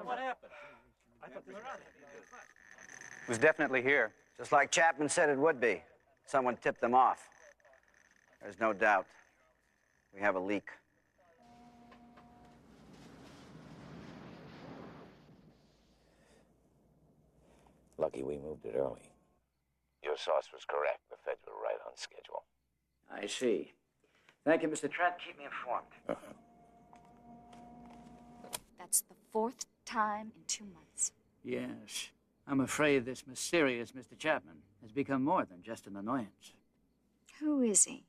What happened? It was definitely here. Just like Chapman said it would be. Someone tipped them off. There's no doubt. We have a leak. Lucky we moved it early. Your source was correct. The Feds were right on schedule. I see. Thank you, Mr. Trent. Keep me informed. That's the 4th time in 2 months. Yes. I'm afraid this mysterious Mr. Chapman has become more than just an annoyance. Who is he?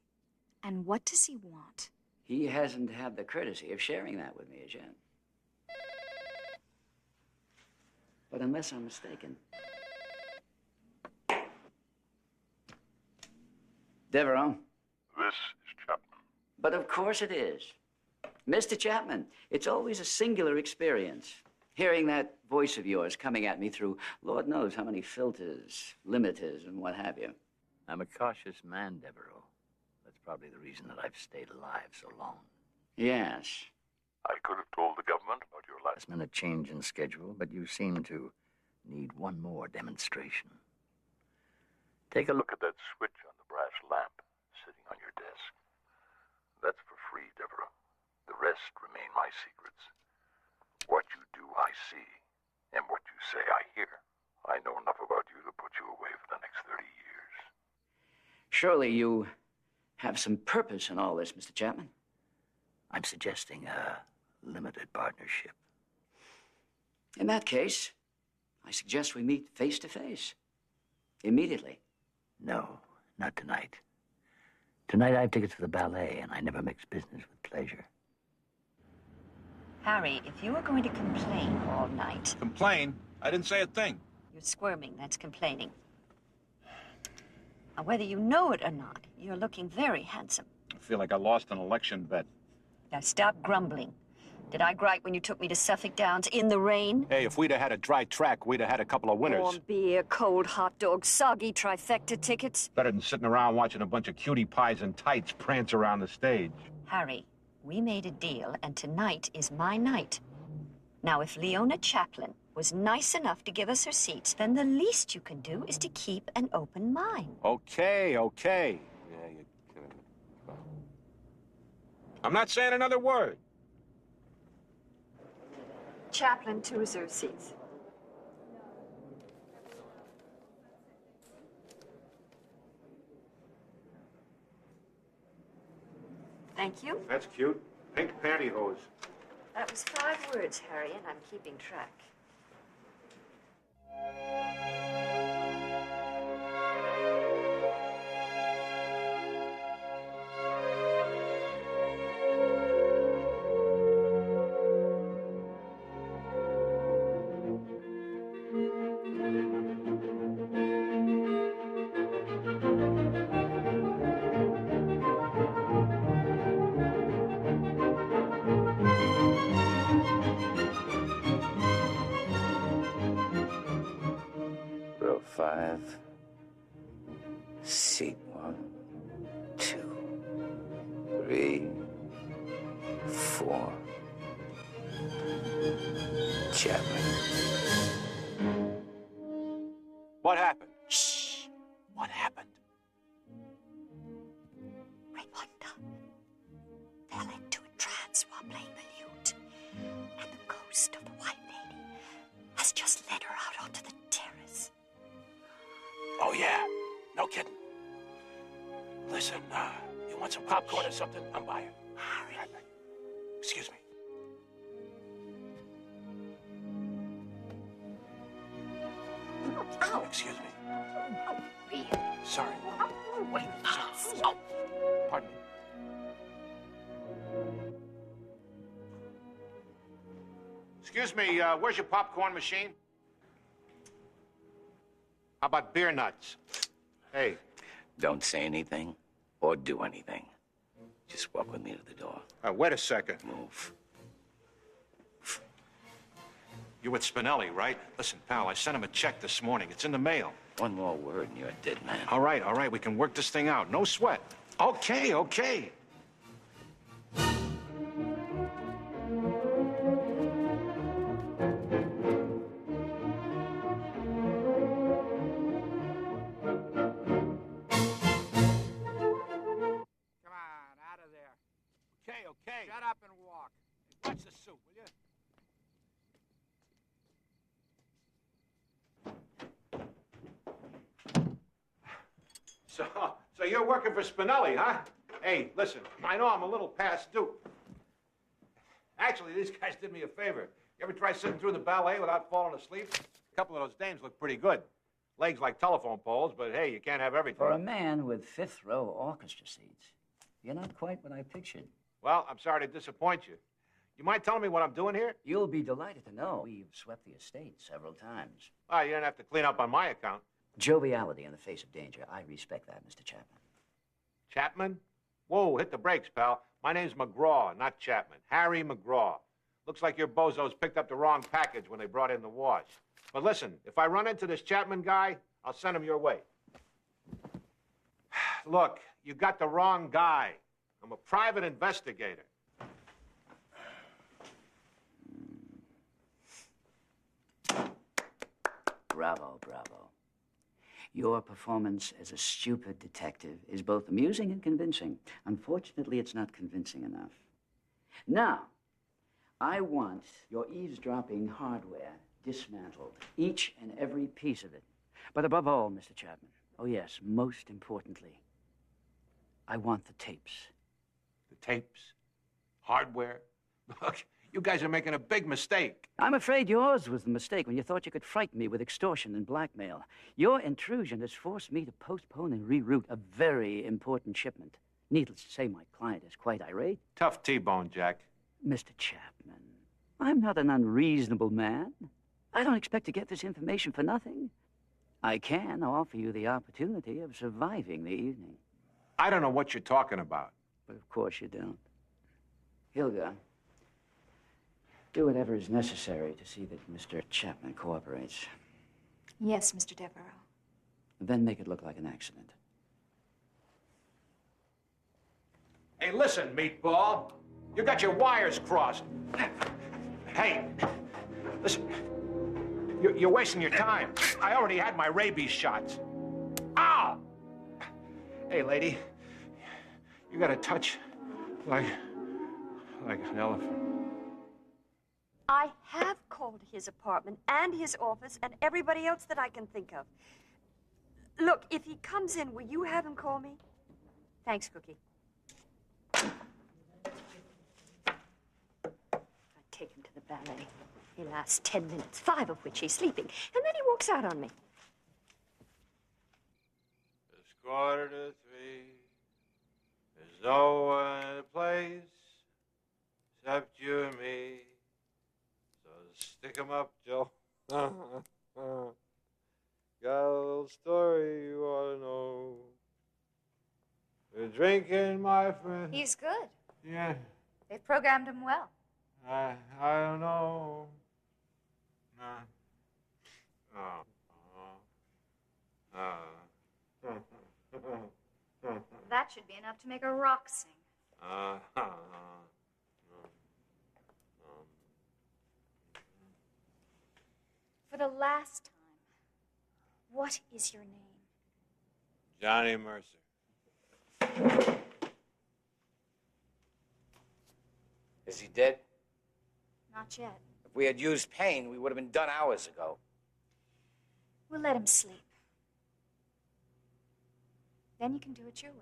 And what does he want? He hasn't had the courtesy of sharing that with me as yet. But unless I'm mistaken... Devereaux. This is Chapman. But of course it is. Mr. Chapman, it's always a singular experience. Hearing that voice of yours coming at me through Lord knows how many filters, limiters, and what have you. I'm a cautious man, Devereaux. That's probably the reason that I've stayed alive so long. Yes. I could have told the government about your last... Last-minute change in schedule, but you seem to need one more demonstration. Take a look at that switch on the brass lamp sitting on your desk. That's for free, Devereaux. The rest remain my secrets. What you do, I see. And what you say, I hear. I know enough about you to put you away for the next 30 years. Surely you have some purpose in all this, Mr. Chapman. I'm suggesting a limited partnership. In that case, I suggest we meet face to face. Immediately. No, not tonight. Tonight I have tickets for the ballet, and I never mix business with pleasure. Harry, if you were going to complain all night... Complain? I didn't say a thing. You're squirming, that's complaining. Now, whether you know it or not, you're looking very handsome. I feel like I lost an election bet. Now, stop grumbling. Did I gripe when you took me to Suffolk Downs in the rain? Hey, if we'd have had a dry track, we'd have had a couple of winners. Warm beer, cold hot dogs, soggy trifecta tickets. Better than sitting around watching a bunch of cutie pies in tights prance around the stage. Harry, we made a deal, and tonight is my night. Now, if Leona Chaplin was nice enough to give us her seats, then the least you can do is to keep an open mind. Okay. Yeah, I'm not saying another word. Chaplin to reserve seats. Thank you. That's cute. Pink pantyhose. That was 5 words, Harry, and I'm keeping track. Row 5. Seat 1, 2, 3, 4. Chapman. What happened? Shh. What happened? Raymonda fell into a trance while playing the lute, and the ghost of the White Lady has just led her out onto the terrace. Oh, yeah. No kidding. Listen, you want some popcorn or something? I'm buying. Harry. Excuse me. Ow! Excuse me. Oh, really? Sorry. Oh, wait. Oh, pardon me. Excuse me, where's your popcorn machine? How about beer nuts? Hey. Don't say anything or do anything. Just walk with me to the door. Wait a second. Move. You with Spinelli, right? Listen, pal, I sent him a check this morning. It's in the mail. One more word and you're a dead man. All right. We can work this thing out. No sweat. Okay. So you're working for Spinelli, huh? Hey, listen, I know I'm a little past due. Actually, these guys did me a favor. You ever try sitting through the ballet without falling asleep? A couple of those dames look pretty good. Legs like telephone poles, but hey, you can't have everything. For a man with fifth-row orchestra seats, you're not quite what I pictured. Well, I'm sorry to disappoint you. You mind telling me what I'm doing here? You'll be delighted to know we've swept the estate several times. Oh, you didn't have to clean up on my account. Joviality in the face of danger. I respect that, Mr. Chapman. Chapman? Whoa, hit the brakes, pal. My name's McGraw, not Chapman. Harry McGraw. Looks like your bozos picked up the wrong package when they brought in the wash. But listen, if I run into this Chapman guy, I'll send him your way. Look, you got the wrong guy. I'm a private investigator. Bravo, bravo. Your performance as a stupid detective is both amusing and convincing. Unfortunately, it's not convincing enough. Now, I want your eavesdropping hardware dismantled, each and every piece of it. But above all, Mr. Chapman, oh yes, most importantly, I want the tapes. The tapes? Hardware? Look, you guys are making a big mistake. I'm afraid yours was the mistake when you thought you could frighten me with extortion and blackmail. Your intrusion has forced me to postpone and reroute a very important shipment. Needless to say, my client is quite irate. Tough T-bone, Jack. Mr. Chapman, I'm not an unreasonable man. I don't expect to get this information for nothing. I can offer you the opportunity of surviving the evening. I don't know what you're talking about. But of course you don't. Hilda, do whatever is necessary to see that Mr. Chapman cooperates. Yes, Mr. Devereaux. Then make it look like an accident. Hey, listen, meatball. You got your wires crossed. Hey, listen. You're wasting your time. I already had my rabies shots. Ow! Hey, lady. You got a touch like an elephant. I have called his apartment and his office and everybody else that I can think of. Look, if he comes in, will you have him call me? Thanks, Cookie. I take him to the ballet. He lasts 10 minutes, 5 of which he's sleeping, and then he walks out on me. It's 2:45. There's no one in the place except you and me. So stick 'em up, Joe. Got a little story you ought to know. We're drinking, my friend. He's good. Yeah, They've programmed him well. I don't know. That should be enough to make a rock sing. For the last time, what is your name? Johnny Mercer. Is he dead? Not yet. If we had used pain, we would have been done hours ago. We'll let him sleep. Then you can do it your way.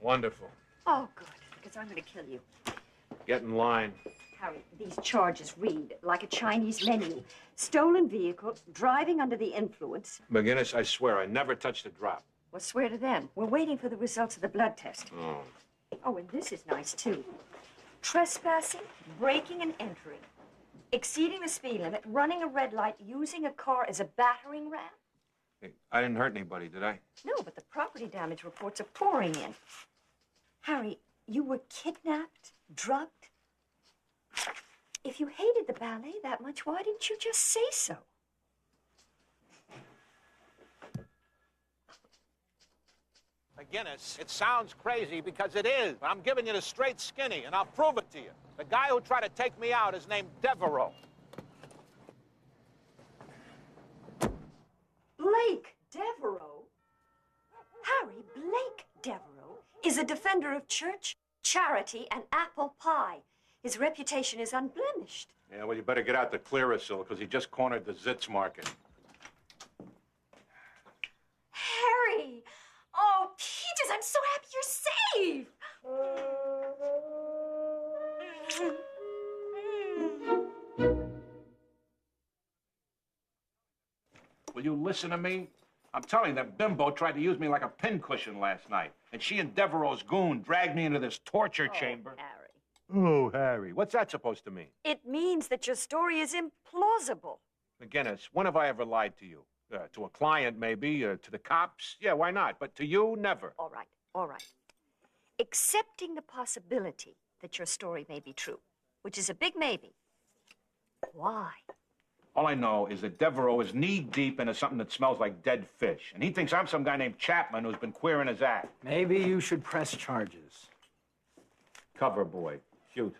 Wonderful. Oh, good, because I'm going to kill you. Get in line. Harry, these charges read like a Chinese menu. Stolen vehicle, driving under the influence. MacGinnis, I swear I never touched a drop. Well, swear to them. We're waiting for the results of the blood test. Oh. Oh, and this is nice, too. Trespassing, breaking and entering, exceeding the speed limit, running a red light, using a car as a battering ram. Hey, I didn't hurt anybody, did I? No, but the property damage reports are pouring in. Harry, you were kidnapped, drugged. If you hated the ballet that much, why didn't you just say so? MacGinnis, it sounds crazy because it is, but I'm giving you the straight skinny, and I'll prove it to you. The guy who tried to take me out is named Devereaux. Blake Devereaux? Harry, Blake Devereaux is a defender of church, charity, and apple pie. His reputation is unblemished. Yeah, well, you better get out the Clearasil, because he just cornered the Zitz market. Harry! Oh, Peaches, I'm so happy you're safe! Will you listen to me? I'm telling you, that bimbo tried to use me like a pincushion last night. And she and Devereaux's goon dragged me into this torture chamber. Harry. Oh, Harry. What's that supposed to mean? It means that your story is implausible. MacGinnis, when have I ever lied to you? To a client, maybe. To the cops? Yeah, why not? But to you, never. All right, all right. Accepting the possibility that your story may be true, which is a big maybe. Why? All I know is that Devereaux is knee-deep into something that smells like dead fish. And he thinks I'm some guy named Chapman who's been queering his act. Maybe you should press charges. Cover boy. Shoot.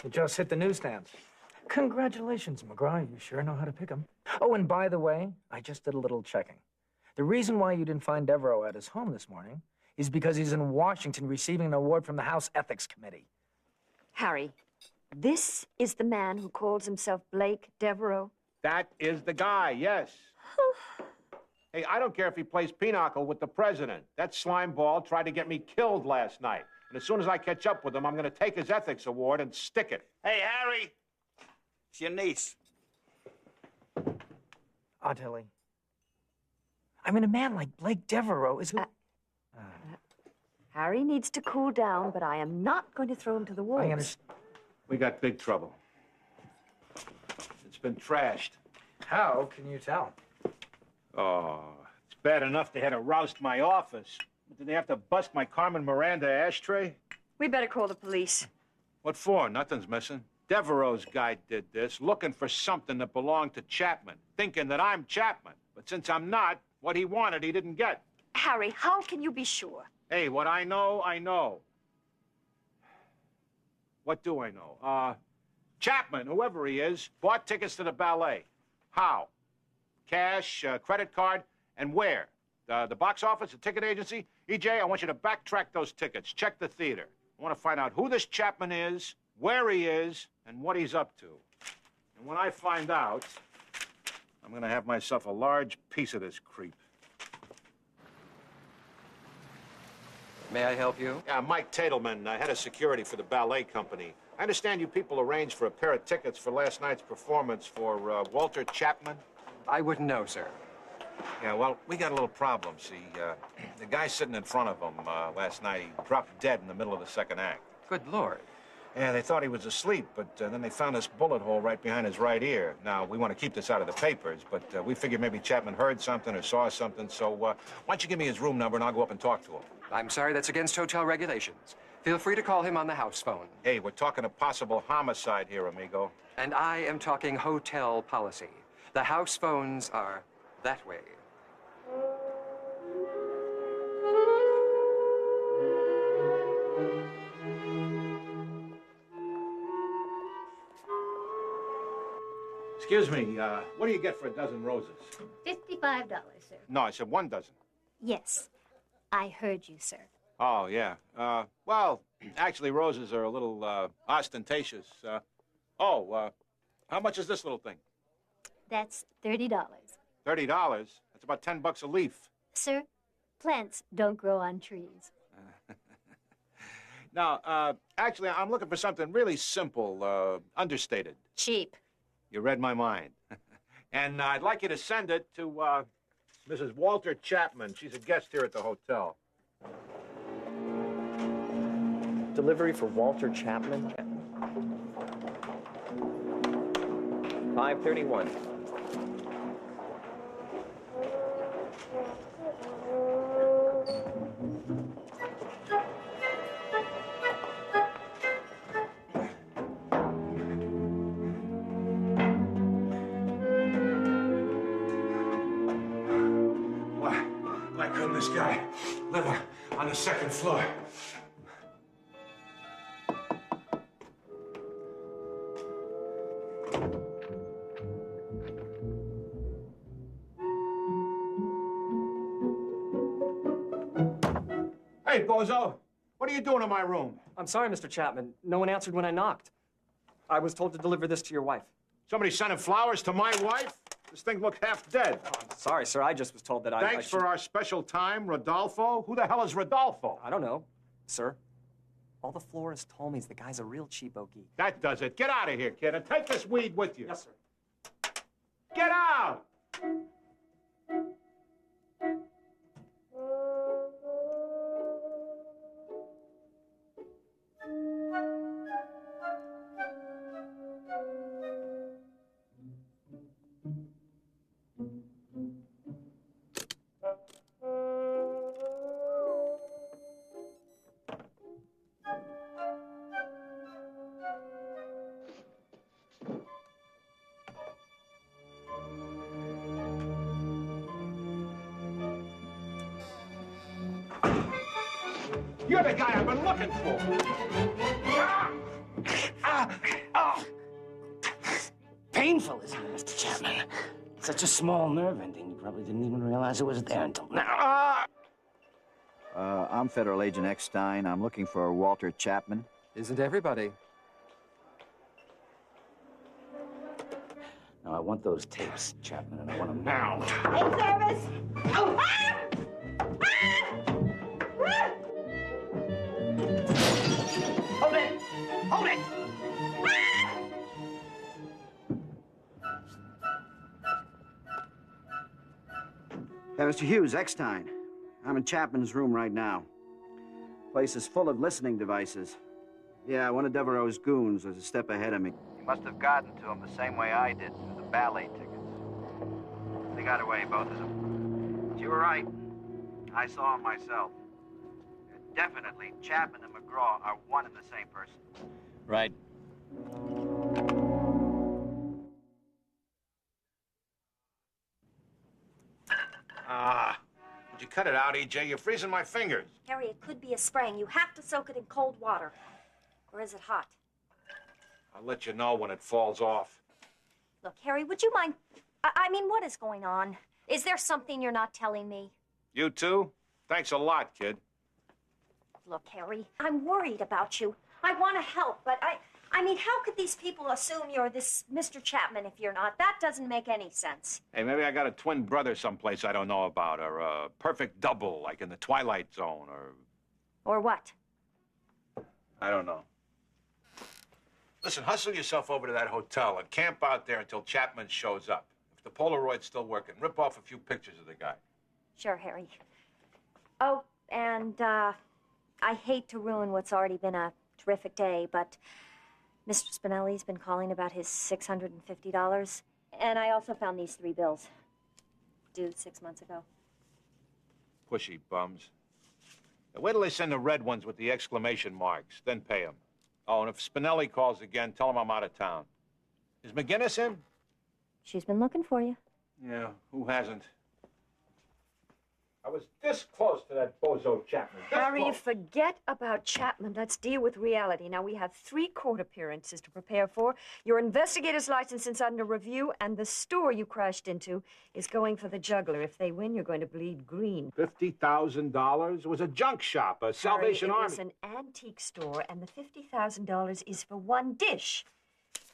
It just hit the newsstands. Congratulations, McGraw. You sure know how to pick 'em. Oh, and by the way, I just did a little checking. The reason why you didn't find Devereaux at his home this morning is because he's in Washington receiving an award from the House Ethics Committee. Harry, this is the man who calls himself Blake Devereaux? That is the guy, yes. Hey, I don't care if he plays pinochle with the president. That slimeball tried to get me killed last night. And as soon as I catch up with him, I'm going to take his ethics award and stick it. Hey, Harry. It's your niece. Tilly. I mean, a man like Blake Devereaux is who... Harry needs to cool down, but I am not going to throw him to the wolves. I understand. We got big trouble. It's been trashed. How can you tell? Oh, it's bad enough they had to roust my office. But did they have to bust my Carmen Miranda ashtray? We better call the police. What for? Nothing's missing. Devereaux's guy did this, looking for something that belonged to Chapman, thinking that I'm Chapman. But since I'm not, what he wanted, he didn't get. Harry, how can you be sure? Hey, what I know, I know. What do I know? Chapman, whoever he is, bought tickets to the ballet. How? Cash, credit card, and where? The box office, the ticket agency? EJ, I want you to backtrack those tickets. Check the theater. I want to find out who this Chapman is, where he is, and what he's up to. And when I find out, I'm going to have myself a large piece of this creep. May I help you? Yeah, Mike Tatelman, head of security for the ballet company. I understand you people arranged for a pair of tickets for last night's performance for Walter Chapman. I wouldn't know, sir. Yeah, well, we got a little problem, see. The guy sitting in front of him last night, he dropped dead in the middle of the second act. Good Lord. Yeah, they thought he was asleep, but then they found this bullet hole right behind his right ear. Now, we want to keep this out of the papers, but we figured maybe Chapman heard something or saw something, so why don't you give me his room number and I'll go up and talk to him. I'm sorry, that's against hotel regulations. Feel free to call him on the house phone. Hey, we're talking a possible homicide here, amigo. And I am talking hotel policy. The house phones are that way. Excuse me, what do you get for a dozen roses? $55, sir. No, I said 1 dozen. Yes, I heard you, sir. Oh, yeah. Well, actually, roses are a little ostentatious. How much is this little thing? That's $30. $30? That's about $10 a leaf. Sir, plants don't grow on trees. Now, actually, I'm looking for something really simple, understated. Cheap. You read my mind. And I'd like you to send it to Mrs. Walter Chapman. She's a guest here at the hotel. Delivery for Walter Chapman? 531. Why couldn't this guy live on the second floor? Hey, Bozo, what are you doing in my room? I'm sorry, Mr. Chapman. No one answered when I knocked. I was told to deliver this to your wife. Somebody sending flowers to my wife? This thing looks half dead. Oh, I'm sorry, sir. I just was told that Thanks for our special time, Rodolfo. Who the hell is Rodolfo? I don't know, sir. All the florist told me is the guy's a real cheapo geek. That does it. Get out of here, kid, and take this weed with you. Yes, sir. Get out! You're the guy I've been looking for. Painful, isn't it, Mr. Chapman? Such a small nerve ending, you probably didn't even realize it was there until now. I'm Federal Agent Eckstein. I'm looking for Walter Chapman. Isn't everybody? No, I want those tapes, Chapman, and I want them now. Hey, service! Oh! Hold it! Hold it! Mr. Hughes, Eckstein. I'm in Chapman's room right now. Place is full of listening devices. Yeah, one of Devereaux's goons was a step ahead of me. He must have gotten to him the same way I did through the ballet tickets. They got away, both of them. But you were right. I saw him myself. Definitely, Chapman and McGraw are one and the same person. Right. Would you cut it out, EJ? You're freezing my fingers. Harry, it could be a sprain. You have to soak it in cold water. Or is it hot? I'll let you know when it falls off. Look, Harry, would you mind... I mean, what is going on? Is there something you're not telling me? You too? Thanks a lot, kid. Look, Harry, I'm worried about you. I want to help, but I mean, how could these people assume you're this Mr. Chapman if you're not? That doesn't make any sense. Hey, maybe I got a twin brother someplace I don't know about, or a perfect double, like in the Twilight Zone, or... Or what? I don't know. Listen, hustle yourself over to that hotel and camp out there until Chapman shows up. If the Polaroid's still working, rip off a few pictures of the guy. Sure, Harry. Oh, and, I hate to ruin what's already been a terrific day, but Mr. Spinelli's been calling about his $650. And I also found these 3 bills. Due 6 months ago. Pushy bums. Now, wait till they send the red ones with the exclamation marks, then pay them. Oh, and if Spinelli calls again, tell him I'm out of town. Is MacGinnis in? She's been looking for you. Yeah, who hasn't? I was this close to that bozo Chapman. Harry, forget about Chapman. Let's deal with reality. Now, we have 3 court appearances to prepare for. Your investigator's license is under review, and the store you crashed into is going for the juggler. If they win, you're going to bleed green. $50,000? It was a junk shop, a Salvation Harry, Army. It was an antique store, and the $50,000 is for 1 dish.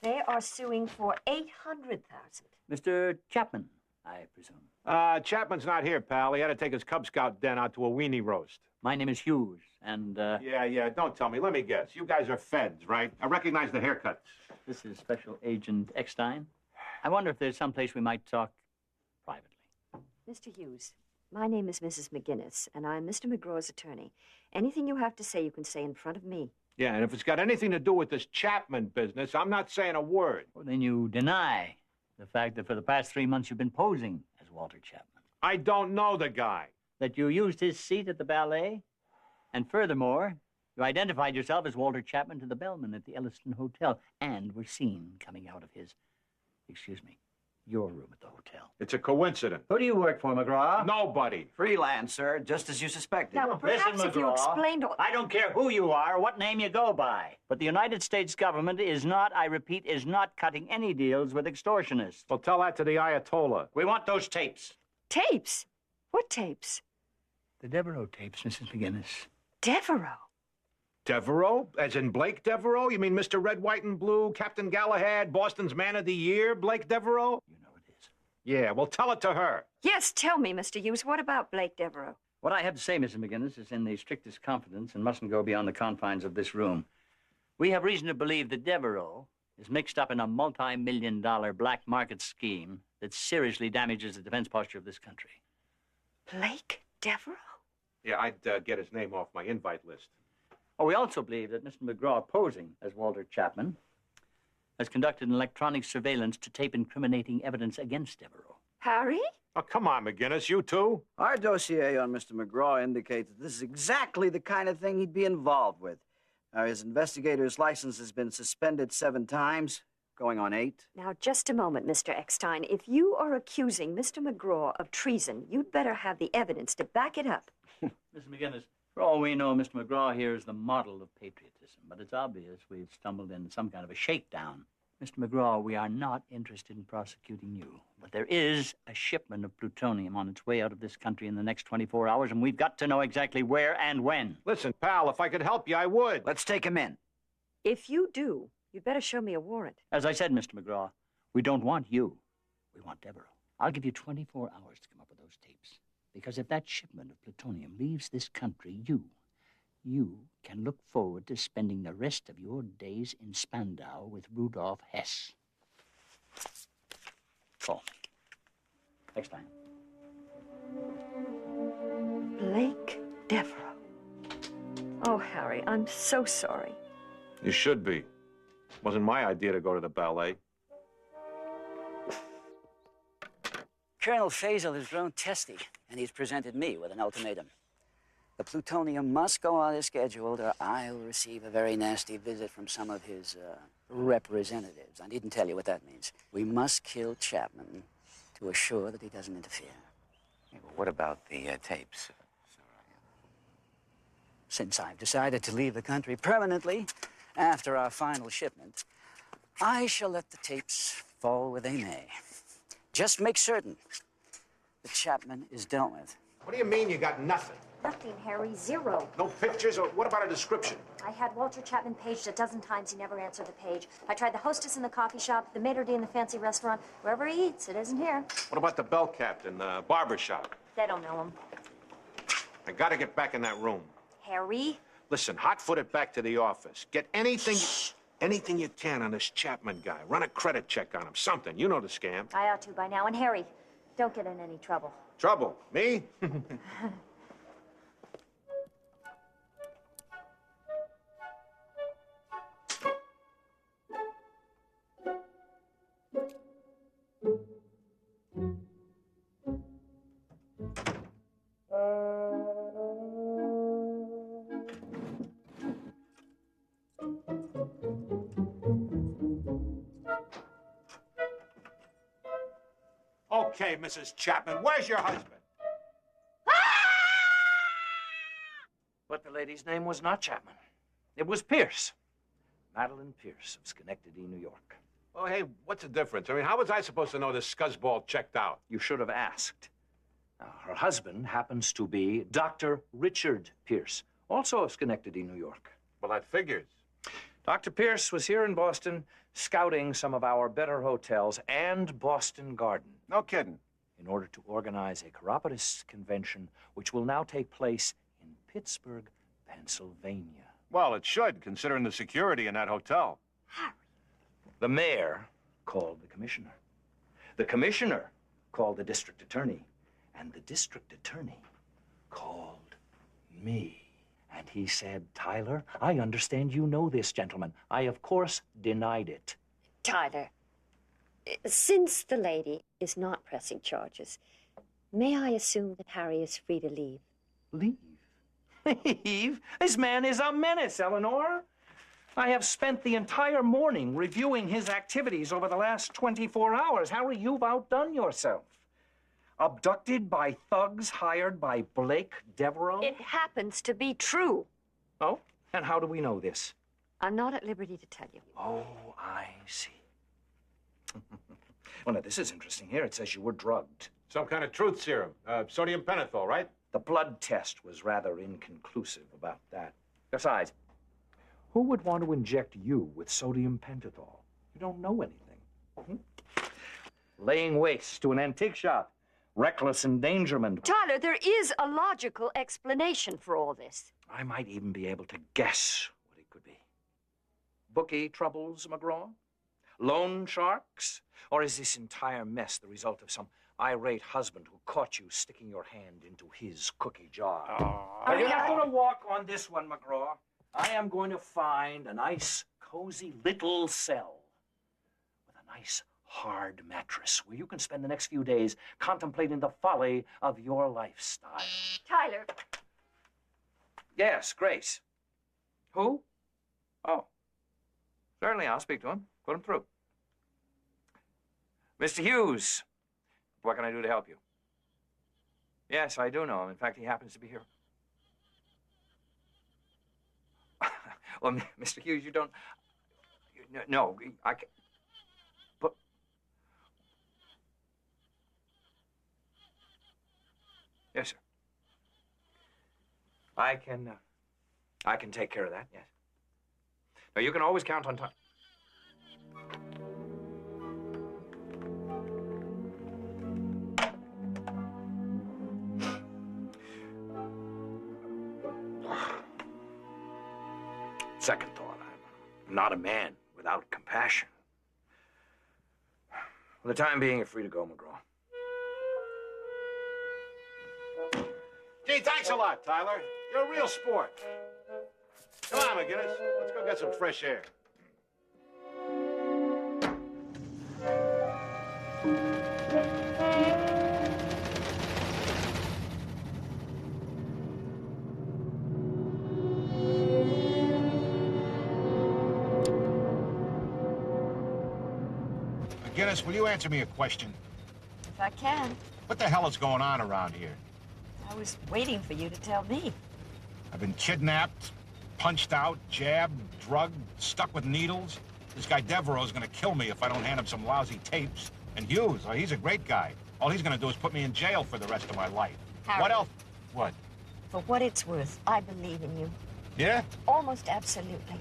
They are suing for $800,000. Mr. Chapman, I presume. Chapman's not here, pal. He had to take his Cub Scout den out to a weenie roast. My name is Hughes, and, Yeah, don't tell me. Let me guess. You guys are feds, right? I recognize the haircuts. This is Special Agent Eckstein. I wonder if there's some place we might talk privately. Mr. Hughes, my name is Mrs. MacGinnis, and I'm Mr. McGraw's attorney. Anything you have to say, you can say in front of me. Yeah, and if it's got anything to do with this Chapman business, I'm not saying a word. Well, then you deny the fact that for the past 3 months you've been posing as Walter Chapman. I don't know the guy. That you used his seat at the ballet, and furthermore, you identified yourself as Walter Chapman to the bellman at the Elliston Hotel, and were seen coming out of your room at the hotel. It's a coincidence. Who do you work for, McGraw? Nobody. Freelance, sir, just as you suspected. Now, perhaps Listen, if you McGraw, explained all... I don't care who you are or what name you go by, but the United States government is not, I repeat, is not cutting any deals with extortionists. Well, tell that to the Ayatollah. We want those tapes. Tapes? What tapes? The Devereaux tapes, Mrs. McGinnis. Devereaux? Devereaux? As in Blake Devereaux? You mean Mr. Red, White, and Blue, Captain Galahad, Boston's Man of the Year, Blake Devereaux? You know it is. Yeah, well, tell it to her. Yes, tell me, Mr. Hughes, what about Blake Devereaux? What I have to say, Mrs. McGinnis, is in the strictest confidence and mustn't go beyond the confines of this room. We have reason to believe that Devereaux is mixed up in a multi-million-dollar black market scheme that seriously damages the defense posture of this country. Blake Devereaux? Yeah, I'd get his name off my invite list. Oh, we also believe that Mr. McGraw, posing as Walter Chapman, has conducted an electronic surveillance to tape incriminating evidence against Devereaux. Harry? Oh, come on, McGinnis, you too? Our dossier on Mr. McGraw indicates that this is exactly the kind of thing he'd be involved with. His investigator's license has been suspended 7 times, going on 8. Now, just a moment, Mr. Eckstein. If you are accusing Mr. McGraw of treason, you'd better have the evidence to back it up. Mrs. McGinnis, for all we know, Mr. McGraw here is the model of patriotism, but it's obvious we've stumbled into some kind of a shakedown. Mr. McGraw, we are not interested in prosecuting you, but there is a shipment of plutonium on its way out of this country in the next 24 hours, and we've got to know exactly where and when. Listen, pal, if I could help you, I would. Let's take him in. If you do, you'd better show me a warrant. As I said, Mr. McGraw, we don't want you. We want Devereaux. I'll give you 24 hours to come up with those tapes. Because if that shipment of plutonium leaves this country, you can look forward to spending the rest of your days in Spandau with Rudolf Hess. Call me. Next time. Blake Devereaux. Oh, Harry, I'm so sorry. You should be. Wasn't my idea to go to the ballet. Colonel Faisal has grown testy, and he's presented me with an ultimatum. The plutonium must go on as scheduled, or I'll receive a very nasty visit from some of his representatives. I needn't tell you what that means. We must kill Chapman to assure that he doesn't interfere. Yeah, but what about the tapes? Since I've decided to leave the country permanently after our final shipment, I shall let the tapes fall where they may. Just make certain that Chapman is dealt with. What do you mean you got nothing? Nothing, Harry. 0. No pictures? Or what about a description? I had Walter Chapman paged a dozen times. He never answered the page. I tried the hostess in the coffee shop, the maitre d' in the fancy restaurant. Wherever he eats, it isn't here. What about the bell captain, the barber shop? They don't know him. I gotta get back in that room. Harry? Listen, hot-footed back to the office. Get anything you can on this Chapman guy. Run a credit check on him, something. You know the scam. I ought to by now. And Harry, don't get in any trouble. Trouble? Me? Okay, Mrs. Chapman, where's your husband? But the lady's name was not Chapman. It was Pierce. Madeline Pierce of Schenectady, New York. Well, hey, what's the difference? I mean, how was I supposed to know this scuzzball checked out? You should have asked. Now, her husband happens to be Dr. Richard Pierce, also of Schenectady, New York. Well, that figures. Dr. Pierce was here in Boston scouting some of our better hotels and Boston Garden. No kidding. in order to organize a corroboratist convention which will now take place in Pittsburgh, Pennsylvania. Well, it should, considering the security in that hotel. The mayor called the commissioner. The commissioner called the district attorney. And the district attorney called me. And he said, Tyler, I understand you know this gentleman. I, of course, denied it. Tyler, since the lady is not pressing charges, may I assume that Harry is free to leave? Leave? Leave? This man is a menace, Eleanor. I have spent the entire morning reviewing his activities over the last 24 hours. Harry, you've outdone yourself. Abducted by thugs hired by Blake Devereaux? It happens to be true. Oh? And how do we know this? I'm not at liberty to tell you. Oh, I see. Well, now, this is interesting here. It says you were drugged. Some kind of truth serum. Sodium pentothal, right? The blood test was rather inconclusive about that. Besides, who would want to inject you with sodium pentothal? You don't know anything. Laying waste to an antique shop. Reckless endangerment. Tyler, there is a logical explanation for all this. I might even be able to guess what it could be. Bookie troubles, McGraw? Loan sharks? Or is this entire mess the result of some irate husband who caught you sticking your hand into his cookie jar? Now, you're not going to walk on this one, McGraw. I am going to find a nice, cozy little cell with a nice, hard mattress where you can spend the next few days contemplating the folly of your lifestyle. Tyler. Yes, Grace. Who? Oh. Certainly, I'll speak to him. Put him through. Mr. Hughes, what can I do to help you? Yes, I do know him. In fact, he happens to be here. Well, Mr. Hughes, you don't... No, I can... But... Yes, sir. I can take care of that, yes. Now, you can always count on time. Second thought, I'm not a man without compassion. For the time being, you're free to go, McGraw. Gee, thanks a lot, Tyler. You're a real sport. Come on, MacGinnis. Let's go get some fresh air. MacGinnis, will you answer me a question? If I can. What the hell is going on around here? I was waiting for you to tell me. I've been kidnapped, punched out, jabbed, drugged, stuck with needles. This guy Devereaux's gonna kill me if I don't hand him some lousy tapes. And Hughes, oh, he's a great guy. All he's gonna do is put me in jail for the rest of my life. Harry. What else? What? For what it's worth, I believe in you. Yeah? Almost absolutely.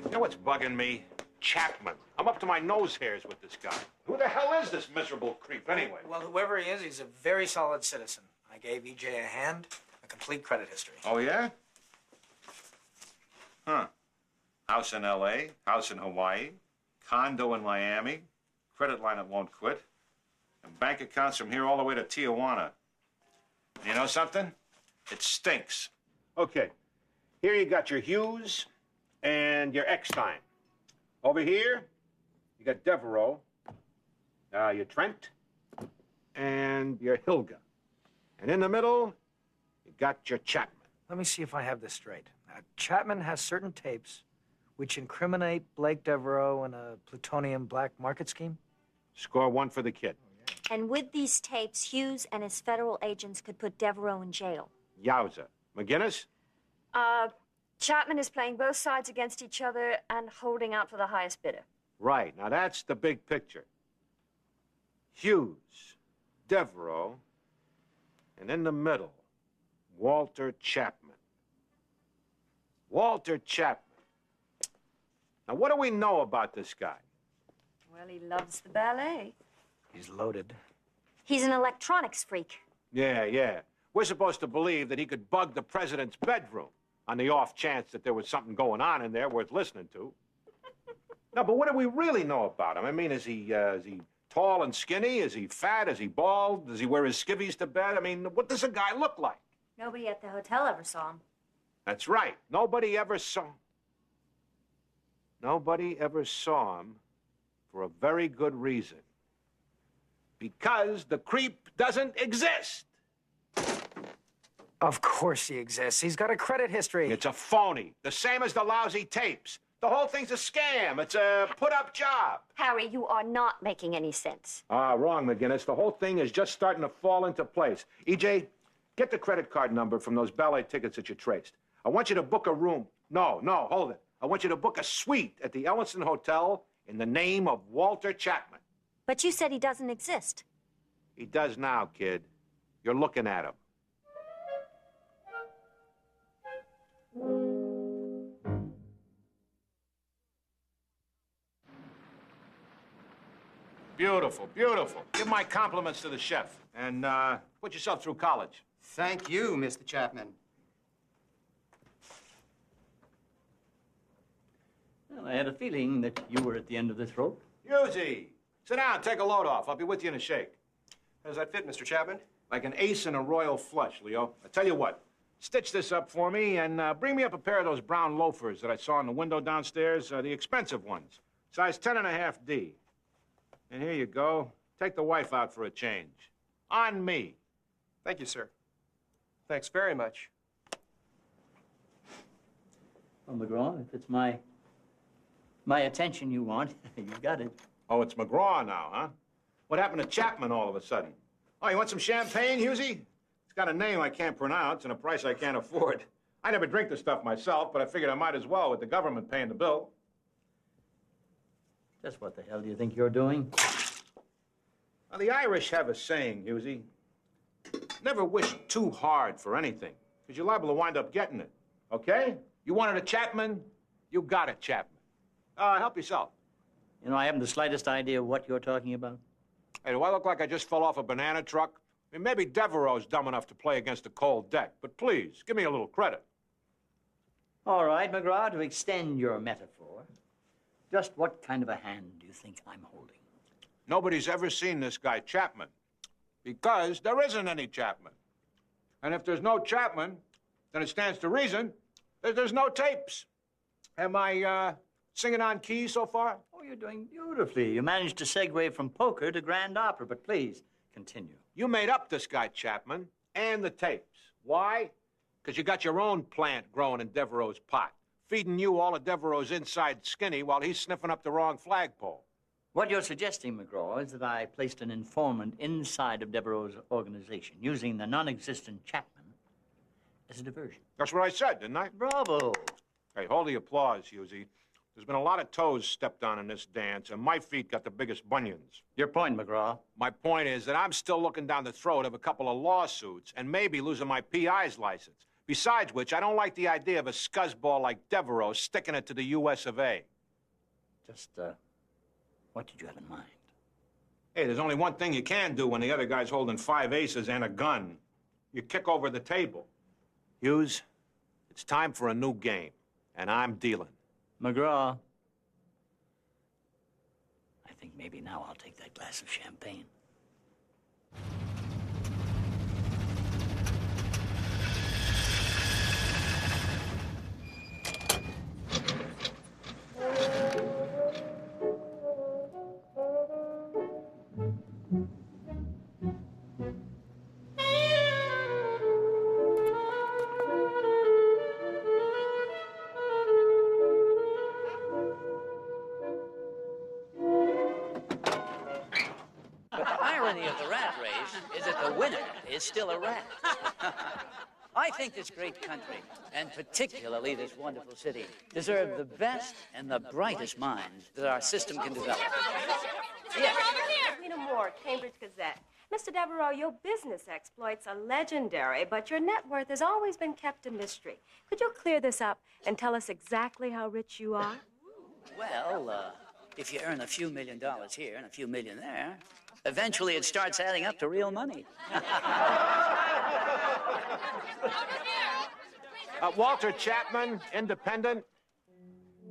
You know what's bugging me? Chapman. I'm up to my nose hairs with this guy. Who the hell is this miserable creep, anyway? Well, whoever he is, he's a very solid citizen. I gave EJ a hand, a complete credit history. Oh, yeah? Huh. House in L.A., house in Hawaii, condo in Miami, credit line that won't quit, and bank accounts from here all the way to Tijuana. You know something? It stinks. Okay. Here you got your Hughes and your Eckstein. Over here, you got Devereaux, your Trent, and your Hilga. And in the middle, you got your Chapman. Let me see if I have this straight. Chapman has certain tapes which incriminate Blake Devereaux in a plutonium black market scheme? Score one for the kid. And with these tapes, Hughes and his federal agents could put Devereaux in jail. Yowza. MacGinnis? Chapman is playing both sides against each other and holding out for the highest bidder. Right. Now, that's the big picture. Hughes, Devereaux, and in the middle, Walter Chapman. Walter Chapman. Now, what do we know about this guy? Well, he loves the ballet. He's loaded. He's an electronics freak. Yeah. We're supposed to believe that he could bug the president's bedroom on the off chance that there was something going on in there worth listening to. No, but what do we really know about him? I mean, is he tall and skinny? Is he fat? Is he bald? Does he wear his skivvies to bed? I mean, what does a guy look like? Nobody at the hotel ever saw him. That's right. Nobody ever saw him for a very good reason. Because the creep doesn't exist. Of course he exists. He's got a credit history. It's a phony. The same as the lousy tapes. The whole thing's a scam. It's a put-up job. Harry, you are not making any sense. Wrong, MacGinnis. The whole thing is just starting to fall into place. EJ, get the credit card number from those ballet tickets that you traced. I want you to book a room. No, hold it. I want you to book a suite at the Ellison Hotel in the name of Walter Chapman. But you said he doesn't exist. He does now, kid. You're looking at him. Beautiful. Give my compliments to the chef. And put yourself through college. Thank you, Mr. Chapman. Well, I had a feeling that you were at the end of this rope. Husey, sit down, take a load off. I'll be with you in a shake. How does that fit, Mr. Chapman? Like an ace in a royal flush, Leo. I tell you what, stitch this up for me and bring me up a pair of those brown loafers that I saw in the window downstairs, the expensive ones. Size 10.5D. And here you go. Take the wife out for a change. On me. Thank you, sir. Thanks very much. Well, McGraw, if it's my attention you want, you've got it. Oh, it's McGraw now, huh? What happened to Chapman all of a sudden? Oh, you want some champagne, Husey? It's got a name I can't pronounce and a price I can't afford. I never drink the stuff myself, but I figured I might as well with the government paying the bill. Just what the hell do you think you're doing? Now, the Irish have a saying, Husey. Never wish too hard for anything, because you're liable to wind up getting it, okay? You wanted a Chapman, you got a Chapman. Help yourself. You know, I haven't the slightest idea what you're talking about. Hey, do I look like I just fell off a banana truck? I mean, maybe Devereaux's dumb enough to play against a cold deck, but please, give me a little credit. All right, McGraw, to extend your metaphor, just what kind of a hand do you think I'm holding? Nobody's ever seen this guy Chapman, because there isn't any Chapman. And if there's no Chapman, then it stands to reason that there's no tapes. Am I singing on key so far? Oh, you're doing beautifully. You managed to segue from poker to grand opera, but please, continue. You made up this guy Chapman and the tapes. Why? Because you got your own plant growing in Devereaux's pot, feeding you all of Devereaux's inside skinny while he's sniffing up the wrong flagpole. What you're suggesting, McGraw, is that I placed an informant inside of Devereaux's organization, using the non-existent Chapman as a diversion. That's what I said, didn't I? Bravo. Hey, hold the applause, Husey. There's been a lot of toes stepped on in this dance, and my feet got the biggest bunions. Your point, McGraw? My point is that I'm still looking down the throat of a couple of lawsuits and maybe losing my PI's license. Besides which, I don't like the idea of a scuzzball like Devereaux sticking it to the U.S. of A. Just, what did you have in mind? Hey, there's only one thing you can do when the other guy's holding 5 aces and a gun. You kick over the table. Hughes, it's time for a new game, and I'm dealing. McGraw, I think maybe now I'll take that glass of champagne. But the irony of the the winner is still a rat. I think this great country, and particularly this wonderful city, deserve the best and the brightest minds that our system can develop. Yeah. Lena Moore, Cambridge Gazette. Mr. Devereaux, your business exploits are legendary, but your net worth has always been kept a mystery. Could you clear this up and tell us exactly how rich you are? Well, if you earn a few $1 million here and a few million there, eventually it starts adding up to real money. Walter Chapman, independent.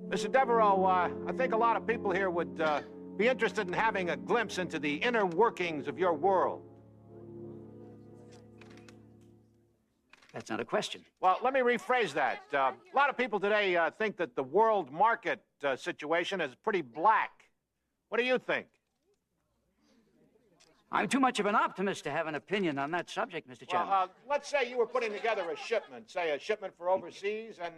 Mr. Devereaux, I think a lot of people here would be interested in having a glimpse into the inner workings of your world. That's not a question. Well, let me rephrase that. A lot of people today think that the world market situation is pretty black. What do you think? I'm too much of an optimist to have an opinion on that subject, Mr. Chapman. Well, let's say you were putting together a shipment, say a shipment for overseas, and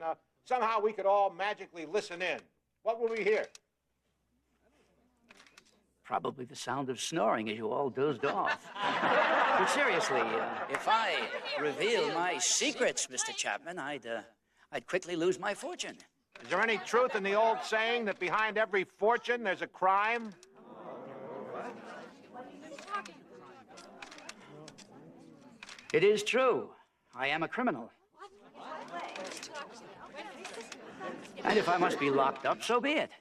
somehow we could all magically listen in. What would we hear? Probably the sound of snoring as you all dozed off. But seriously, if I reveal my secrets, Mr. Chapman, I'd quickly lose my fortune. Is there any truth in the old saying that behind every fortune there's a crime? It is true. I am a criminal. And if I must be locked up, so be it.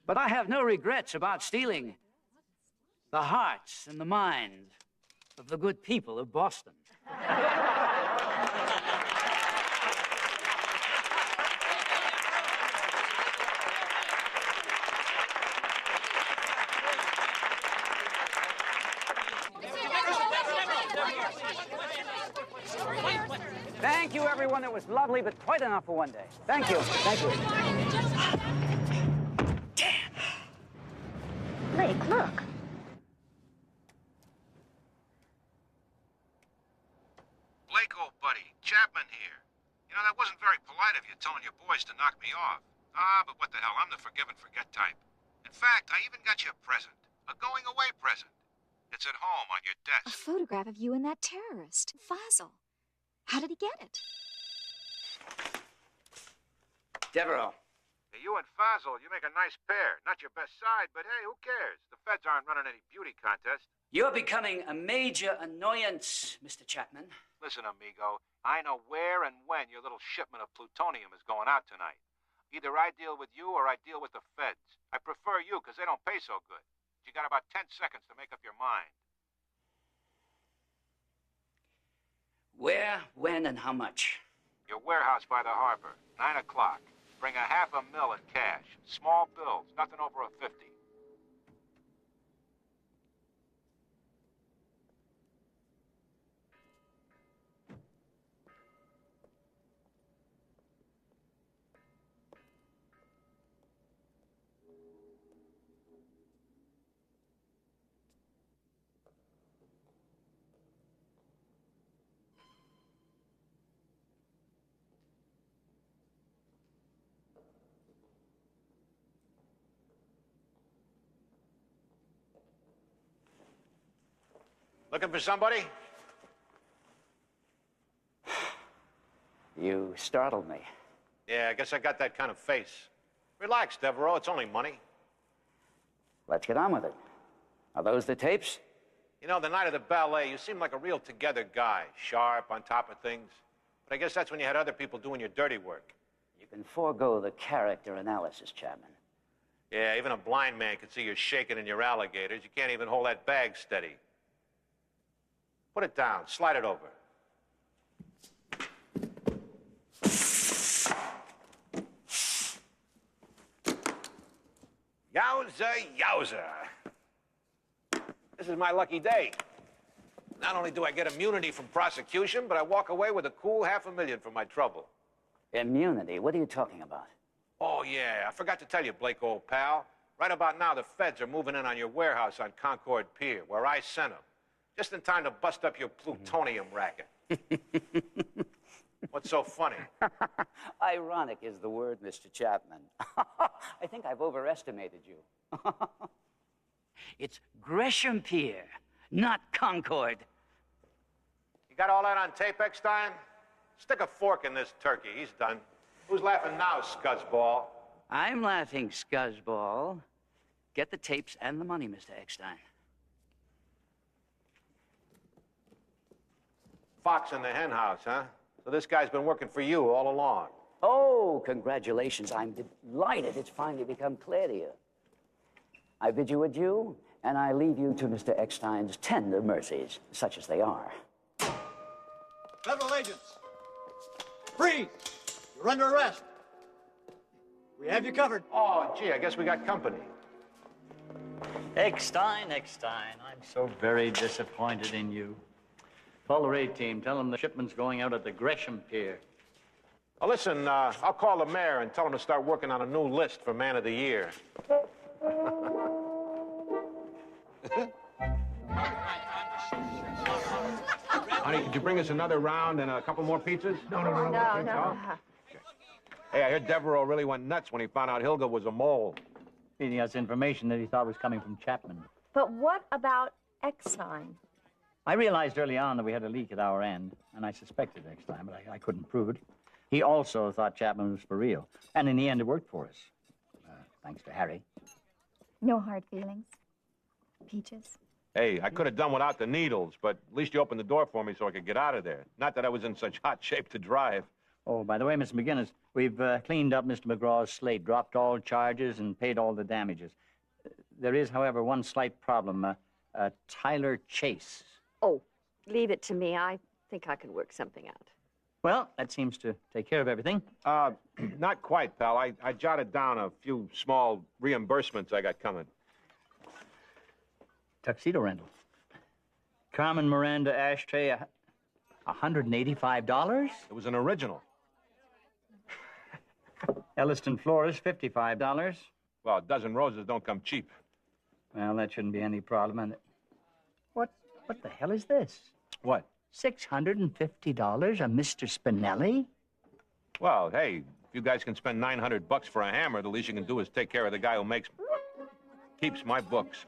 But I have no regrets about stealing the hearts and the minds of the good people of Boston. Thank you, everyone. It was lovely, but quite enough for one day. Thank you. Thank you. Blake, look. Blake, old buddy, Chapman here. You know, that wasn't very polite of you telling your boys to knock me off. But what the hell, I'm the forgive and forget type. In fact, I even got you a present. A going-away present. It's at home on your A desk. photograph of you and that terrorist, Faisal. How did he get it? Devereaux. Hey, you and Faisal, you make a nice pair. Not your best side, but hey, who cares? The feds aren't running any beauty contest. You're becoming a major annoyance, Mr. Chapman. Listen, amigo, I know where and when your little shipment of plutonium is going out tonight. Either I deal with you or I deal with the feds. I prefer you because they don't pay so good. You got about 10 seconds to make up your mind. Where, when, and how much? Your warehouse by the harbor, 9 o'clock. Bring $500,000 in cash. Small bills, nothing over a 50. Looking for somebody? You startled me. Yeah, I guess I got that kind of face. Relax, Devereaux. It's only money. Let's get on with it. Are those the tapes? You know, the night of the ballet, you seemed like a real together guy. Sharp, on top of things. But I guess that's when you had other people doing your dirty work. You can forego the character analysis, Chapman. Yeah, even a blind man can see you're shaking in your alligators. You can't even hold that bag steady. Put it down. Slide it over. Yowza, yowza. This is my lucky day. Not only do I get immunity from prosecution, but I walk away with a cool $500,000 for my trouble. Immunity? What are you talking about? Oh, yeah. I forgot to tell you, Blake, old pal. Right about now, the feds are moving in on your warehouse on Concord Pier, where I sent them. Just in time to bust up your plutonium racket. What's so funny? Ironic is the word, Mr. Chapman. I think I've overestimated you. It's Gresham Pier, not Concord. You got all that on tape, Eckstein? Stick a fork in this turkey. He's done. Who's laughing now, scuzzball? I'm laughing, scuzzball. Get the tapes and the money, Mr. Eckstein. Fox in the hen house, huh? So this guy's been working for you all along. Oh, congratulations. I'm delighted it's finally become clear to you. I bid you adieu, and I leave you to Mr. Eckstein's tender mercies, such as they are. Federal agents, freeze! You're under arrest. We have you covered. Oh, gee, I guess we got company. Eckstein, I'm so very disappointed in you. Call the raid team. Tell them the shipment's going out at the Gresham Pier. Oh, listen, I'll call the mayor and tell him to start working on a new list for Man of the Year. Honey, could you bring us another round and a couple more pizzas? No. Hey, I heard Devereaux really went nuts when he found out Hilda was a mole. Feeding us information that he thought was coming from Chapman. But what about Eckstein? I realized early on that we had a leak at our end, and I suspected Eckstein, but I couldn't prove it. He also thought Chapman was for real, and in the end, it worked for us. Thanks to Harry. No hard feelings. Peaches. Hey, I could have done without the needles, but at least you opened the door for me so I could get out of there. Not that I was in such hot shape to drive. Oh, by the way, Miss MacGinnis, we've cleaned up Mr. McGraw's slate, dropped all charges, and paid all the damages. There is, however, one slight problem. Tyler Chase. Oh, leave it to me. I think I can work something out. Well, that seems to take care of everything. Not quite, pal. I jotted down a few small reimbursements I got coming. Tuxedo rental. Carmen Miranda ashtray, $185? It was an original. Elliston Florist, $55. Well, a dozen roses don't come cheap. Well, that shouldn't be any problem. And what the hell is this? What? $650 a Mr. Spinelli? Well, hey, if you guys can spend $900 for a hammer, the least you can do is take care of the guy who keeps my books.